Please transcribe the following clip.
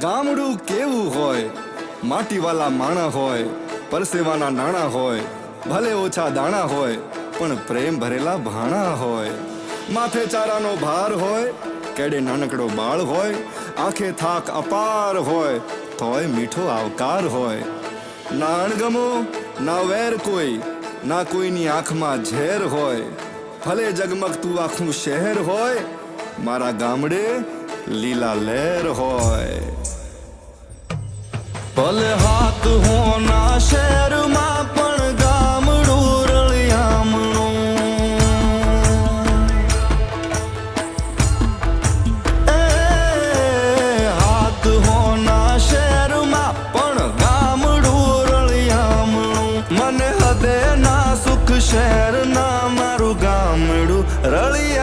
ગામડું કેવું હોય, માટીવાલા માણા હોય, પરસેવાના નાણા હોય, ભલે ઓછા દાણા હોય પણ પ્રેમ ભરેલા ભાણા હોય. માથે ચારાનો ભાર હોય, કેડે નાનકડો બાળ હોય, આંખે થાક અપાર હોય તોય મીઠો આવકાર હોય. ના અણગમો ના વેર કોઈ, ના કોઈની આંખમાં ઝેર હોય. ભલે જગમગતું આખું શહેર હોય, મારા ગામડે લીલા લહેર હોય. ભલે હાથ હોના શહેરમાં પણ ગામડું રળિયામણું. હાથ હોના શહેરમાં પણ ગામડું રળિયામણું. મને હદે ના સુખ શહેર ના મારું ગામડું રળિયા